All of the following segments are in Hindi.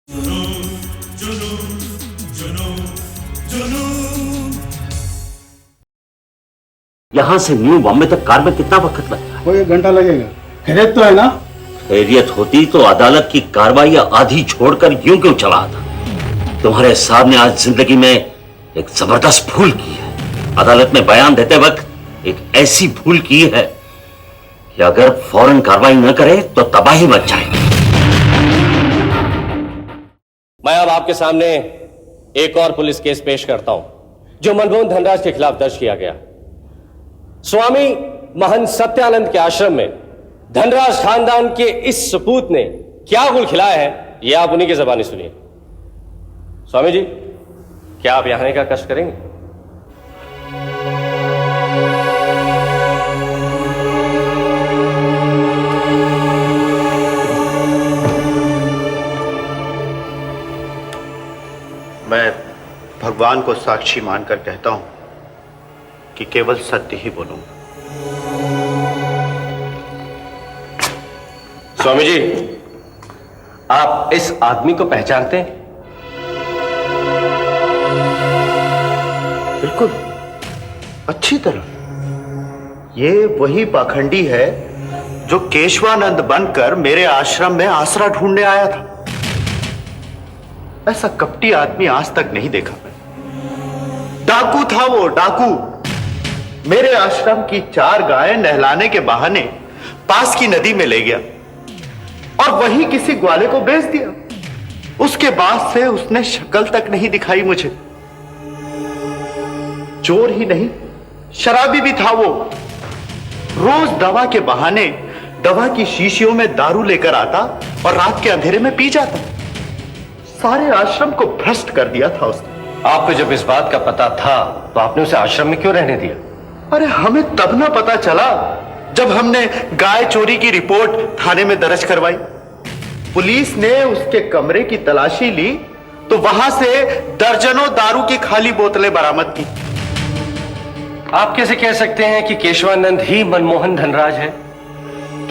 यहाँ से न्यू बॉम्बे तक कार में कितना वक्त लगता है? कोई 1 घंटा लगेगा। खैरियत तो है ना? खैरियत होती तो अदालत की कार्रवाई आधी छोड़कर यूं क्यों चला आता? तुम्हारे साहब ने आज जिंदगी में एक जबरदस्त भूल की है। अदालत में बयान देते वक्त एक ऐसी भूल की है कि अगर फौरन कार्रवाई न करे तो तबाही मच जाएगी। मैं अब आपके सामने एक और पुलिस केस पेश करता हूं जो मनमोहन धनराज के खिलाफ दर्ज किया गया। स्वामी महंत सत्यानंद के आश्रम में धनराज खानदान के इस सपूत ने क्या गुल खिलाया है, यह आप उन्हीं की ज़बानी सुनिए। स्वामी जी, क्या आप यहां आने का कष्ट करेंगे? मैं भगवान को साक्षी मानकर कहता हूं कि केवल सत्य ही बोलूंगा। स्वामी जी, आप इस आदमी को पहचानते हैं? बिल्कुल, अच्छी तरह। ये वही पाखंडी है जो केशवानंद बनकर मेरे आश्रम में आसरा ढूंढने आया था। ऐसा कपटी आदमी आज तक नहीं देखा मैंने। डाकू था वो, डाकू। मेरे आश्रम की 4 गायें नहलाने के बहाने पास की नदी में ले गया और वहीं किसी ग्वाले को बेच दिया। उसके बाद से उसने शक्ल तक नहीं दिखाई मुझे। चोर ही नहीं, शराबी भी था वो। रोज दवा के बहाने दवा की शीशियों में दारू लेकर आता और रात के अंधेरे में पी जाता। सारे आश्रम को भ्रष्ट कर दिया था उसने। आपको जब इस बात का पता था तो आपने उसे आश्रम में क्यों रहने दिया? अरे हमें तब ना पता चला जब हमने गाय चोरी की रिपोर्ट थाने में दर्ज करवाई। पुलिस ने उसके कमरे की तलाशी ली तो वहां से दर्जनों दारू की खाली बोतलें बरामद की। आप कैसे कह सकते हैं कि केशवानंद ही मनमोहन धनराज है?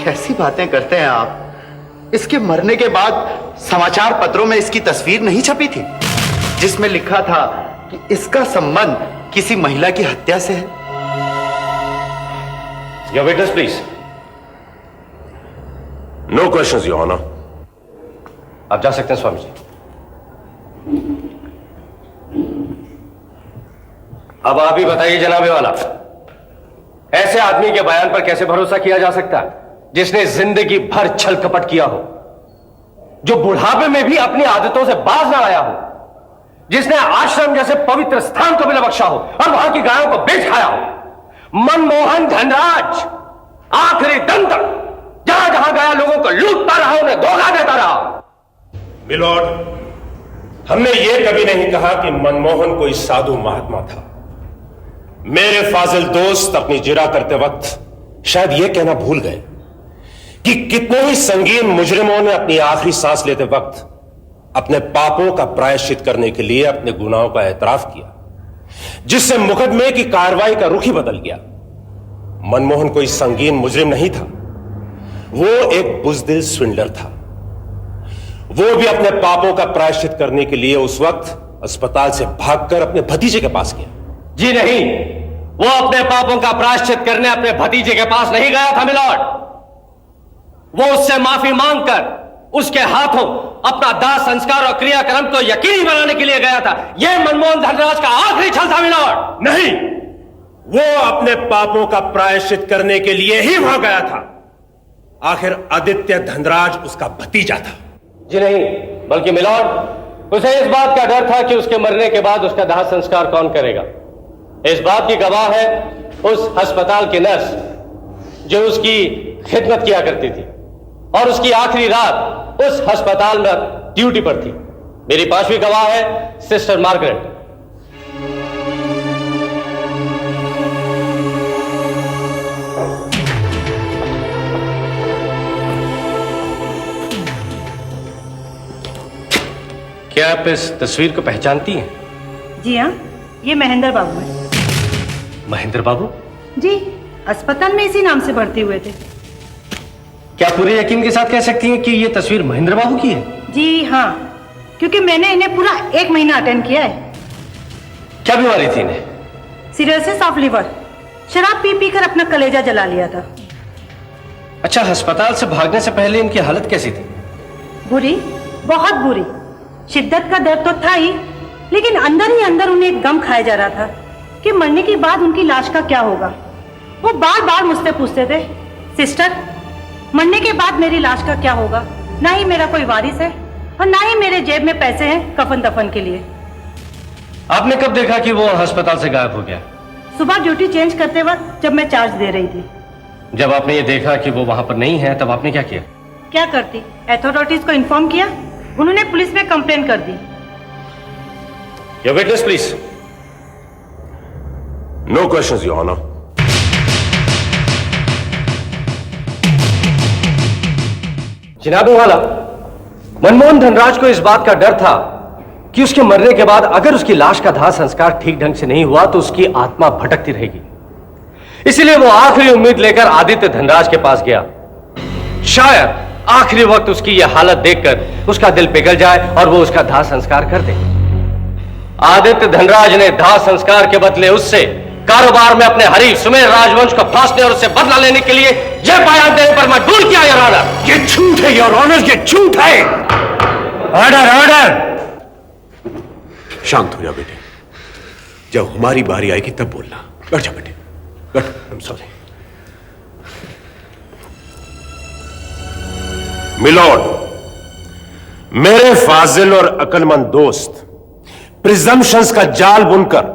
कैसी बातें करते हैं आप? इसके मरने के बाद समाचार पत्रों में इसकी तस्वीर नहीं छपी थी जिसमें लिखा था कि इसका संबंध किसी महिला की हत्या से है? Your witness please. No questions your honour. आप जा सकते हैं स्वामी जी। अब आप ही बताइए जनाबे वाला, ऐसे आदमी के बयान पर कैसे भरोसा किया जा सकता है जिसने जिंदगी भर छल कपट किया हो, जो बुढ़ापे में भी अपनी आदतों से बाज ना आया हो, जिसने आश्रम जैसे पवित्र स्थान को भी न बख्शा हो और वहां की गायों को बेच खाया हो? मनमोहन धनराज आखिरी दम तक जहां जहां गया लोगों को लूटता रहा, उन्हें धोखा देता रहा। मिलॉर्ड, हमने ये कभी नहीं कहा कि मनमोहन कोई साधु महात्मा था। मेरे फाजिल दोस्त अपनी जिरा करते वक्त शायद यह कहना भूल गए कि कितने ही संगीन मुजरिमों ने अपनी आखिरी सांस लेते वक्त अपने पापों का प्रायश्चित करने के लिए अपने गुनाहों का एतराफ किया, जिससे मुकदमे की कार्रवाई का रुख ही बदल गया। मनमोहन कोई संगीन मुजरिम नहीं था, वो एक बुज़दिल स्विंडलर था। वो भी अपने पापों का प्रायश्चित करने के लिए उस वक्त अस्पताल से भागकर अपने भतीजे के पास गया। जी नहीं, वो अपने पापों का प्रायश्चित करने अपने भतीजे के पास नहीं गया था मिलॉर्ड। वो उससे माफी मांगकर उसके हाथों अपना दाह संस्कार और क्रियाक्रम को यकीनी बनाने के लिए गया था। यह मनमोहन धनराज का आखिरी छल था मिलॉर्ड। नहीं, वो अपने पापों का प्रायश्चित करने के लिए ही वहां गया था। आखिर आदित्य धनराज उसका भतीजा था। जी नहीं, बल्कि मिलॉर्ड, उसे इस बात का डर था कि उसके मरने के बाद उसका दाह संस्कार कौन करेगा। इस बात की गवाह है उस अस्पताल की नर्स जो उसकी खिदमत किया करती थी और उसकी आखिरी रात उस अस्पताल में ड्यूटी पर थी। मेरी पांचवी गवाह है सिस्टर मार्गरेट। क्या आप इस तस्वीर को पहचानती हैं? जी हाँ, ये महेंद्र बाबू है। महेंद्र बाबू? जी, अस्पताल में इसी नाम से भर्ती हुए थे। क्या पूरे यकीन के साथ कह सकती हैं कि ये तस्वीर महेंद्र बाबू की है? जी हाँ, क्योंकि मैंने इन्हें पूरा 1 महीना अटेंड किया है। क्या बीमारी थी इन्हें? Cirrhosis of liver. शराब पी पी कर अपना कलेजा जला लिया था। अच्छा, अस्पताल से भागने से पहले इनकी हालत कैसी थी? बुरी, बहुत बुरी। शिद्दत का दर्द तो था ही, लेकिन अंदर ही अंदर उन्हें एक गम खाया जा रहा था कि मरने के बाद उनकी लाश का क्या होगा। वो बार बार मुझसे पूछते थे, सिस्टर मरने के बाद मेरी लाश का क्या होगा? ना ही मेरा कोई वारिस है और ना ही मेरे जेब में पैसे हैं कफन दफन के लिए। आपने कब देखा कि वो अस्पताल से गायब हो गया? सुबह ड्यूटी चेंज करते वक्त जब मैं चार्ज दे रही थी। जब आपने ये देखा कि वो वहां पर नहीं है, तब आपने क्या किया? क्या करती, अथॉरिटीज को इन्फॉर्म किया। उन्होंने पुलिस में कंप्लेन कर दी। Your witness please. No questions your honour. जनाबे वाला, मनमोहन धनराज को इस बात का डर था कि उसके मरने के बाद अगर उसकी लाश का दाह संस्कार ठीक ढंग से नहीं हुआ तो उसकी आत्मा भटकती रहेगी। इसलिए वो आखिरी उम्मीद लेकर आदित्य धनराज के पास गया। शायद आखिरी वक्त उसकी यह हालत देखकर उसका दिल पिघल जाए और वो उसका दाह संस्कार कर दे। आदित्य धनराज ने दाह संस्कार के बदले उससे कारोबार में अपने हरीफ सुमेर राजवंश को फांसने और उससे बदला लेने के लिए यह बयान देने पर मजबूर किया योर ऑनर। ये झूठ है योर ऑनर, ये झूठ है। Order order. शांत हो जा बेटे, जब हमारी बारी आएगी तब बोलना। बैठ जा बेटे, बैठ। I am sorry. मिलॉर्ड, मेरे फाजिल और अक्लमंद दोस्त प्रिजम्पशंस का जाल बुनकर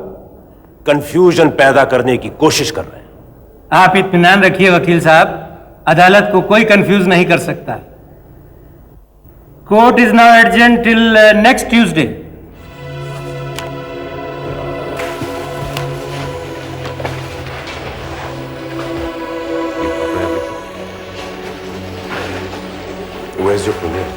कंफ्यूजन पैदा करने की कोशिश कर रहे हैं। आप इत्मीनान रखिए वकील साहब, अदालत को कोई कंफ्यूज नहीं कर सकता। Court is now adjourned till next Tuesday. Where's your permit?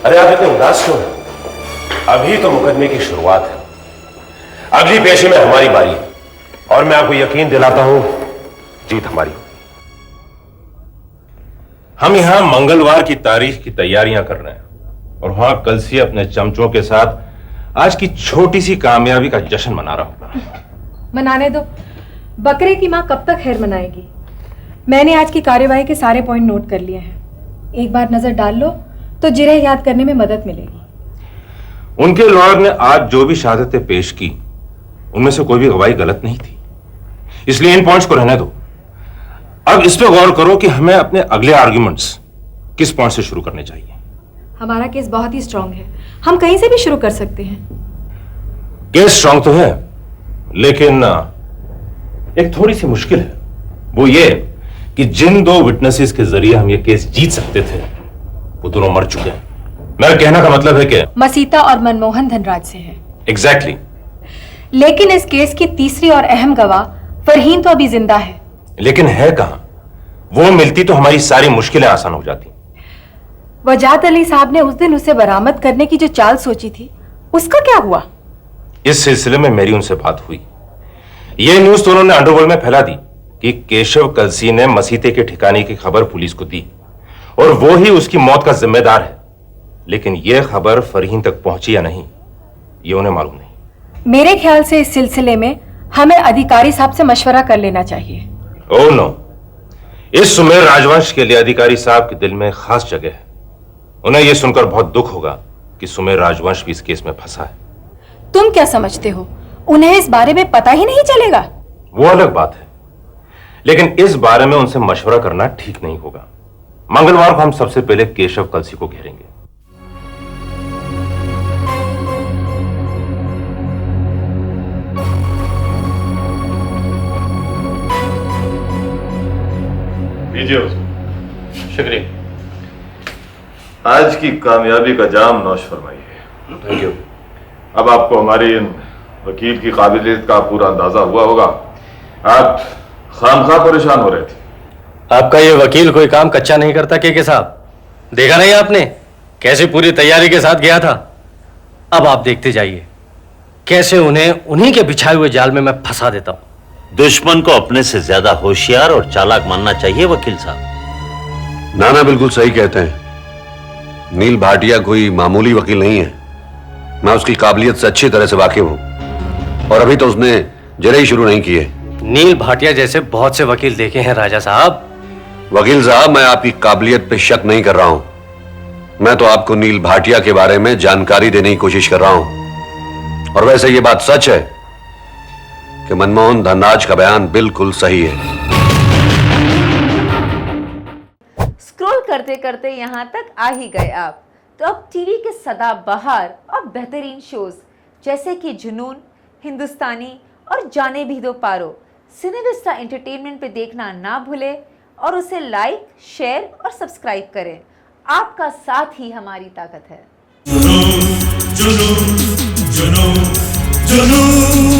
अरे आप इतने उदास क्यों हैं? अभी तो मुकदमे की शुरुआत है। अगली पेशी में हमारी बारी है और मैं आपको यकीन दिलाता हूं, जीत हमारी। हम यहां मंगलवार की तारीख की तैयारियां कर रहे हैं और वहां कलसी अपने चमचों के साथ आज की छोटी सी कामयाबी का जश्न मना रहा होगा। मनाने दो। बकरे की मां कब तक खैर मनाएगी? मैंने आज की कार्यवाही के सारे पॉइंट नोट कर लिए हैं। एक बार नजर डाल लो तो जिरह याद करने में मदद मिलेगी। उनके लॉयर ने आज जो भी शहादतें पेश की उनमें से कोई भी गवाही गलत नहीं थी, इसलिए इन पॉइंट्स को रहने दो। अब इस पे गौर करो कि हमें अपने अगले आर्ग्यूमेंट्स किस पॉइंट से शुरू करने चाहिए। हमारा केस बहुत ही स्ट्रांग है, हम कहीं से भी शुरू कर सकते हैं। केस स्ट्रांग तो है, लेकिन एक थोड़ी सी मुश्किल है। वो ये कि जिन 2 विटनेसेस के जरिए हम ये केस जीत सकते थे वो दोनों मर चुके हैं। मेरा कहने का मतलब है कि मसीता और मनमोहन धनराज से है। एग्जैक्टली। लेकिन इस केस की तीसरी और अहम गवाह फरहीन तो अभी जिंदा है। लेकिन है कहां? वो मिलती तो हमारी सारी मुश्किलें आसान हो जाती। वजात अली साहब ने उस दिन उसे बरामद करने की जो चाल सोची थी उसका क्या हुआ? इस सिलसिले में मेरी उनसे बात हुई। यह न्यूज तो उन्होंने अंडरवर्ल्ड में फैला दी कि केशव कलसी ने मसीते के ठिकाने की खबर पुलिस को दी और वो ही उसकी मौत का जिम्मेदार है। लेकिन यह खबर फरहीन तक पहुंची या नहीं, ये उन्हें मालूम नहीं। मेरे ख्याल से इस सिलसिले में हमें अधिकारी साहब से मशवरा कर लेना चाहिए। ओह नो, इस सुमेर राजवंश के लिए अधिकारी साहब के दिल में खास जगह है। उन्हें यह सुनकर बहुत दुख होगा कि सुमेर राजवंश भी इस केस में फंसा है। तुम क्या समझते हो, उन्हें इस बारे में पता ही नहीं चलेगा? वो अलग बात है, लेकिन इस बारे में उनसे मशवरा करना ठीक नहीं होगा। मंगलवार को हम सबसे पहले केशव कलसी को घेरेंगे। लीजिए उसको। शुक्रिया। आज की कामयाबी का जाम नौश फरमाइए। Thank you. अब आपको हमारी इन वकील की काबिलियत का पूरा अंदाजा हुआ होगा। आप खामखा परेशान हो रहे थे। आपका ये वकील कोई काम कच्चा नहीं करता के साहब। देखा नहीं आपने कैसे पूरी तैयारी के साथ गया था? अब आप देखते जाइए, कैसे उन्हें उन्हीं के बिछाए हुए जाल में मैं फंसा देता हूं। दुश्मन को अपने से ज्यादा होशियार और चालाक मानना चाहिए वकील साहब। नाना बिल्कुल सही कहते हैं। नील भाटिया कोई मामूली वकील नहीं है। मैं उसकी काबिलियत से अच्छी तरह से वाकिफ हूं और अभी तो उसने जरे ही शुरू नहीं किए। नील भाटिया जैसे बहुत से वकील देखे हैं राजा साहब। वकील साहब, मैं आपकी काबिलियत पे शक नहीं कर रहा हूं। मैं तो आपको नील भाटिया के बारे में जानकारी देने की कोशिश कर रहा हूं। और वैसे ये बात सच है कि मनमोहन धनराज का बयान बिल्कुल सही है। स्क्रॉल करते करते यहाँ तक आ ही गए आप, तो अब टीवी के सदाबहार और बेहतरीन शोज जैसे कि जुनून, हिंदुस्तानी और जाने भी दो पारो सिनेविस्टा एंटरटेनमेंट पे देखना ना भूले और उसे लाइक, शेयर और सब्सक्राइब करें। आपका साथ ही हमारी ताकत है। जुनून, जुनून, जुनून, जुनून।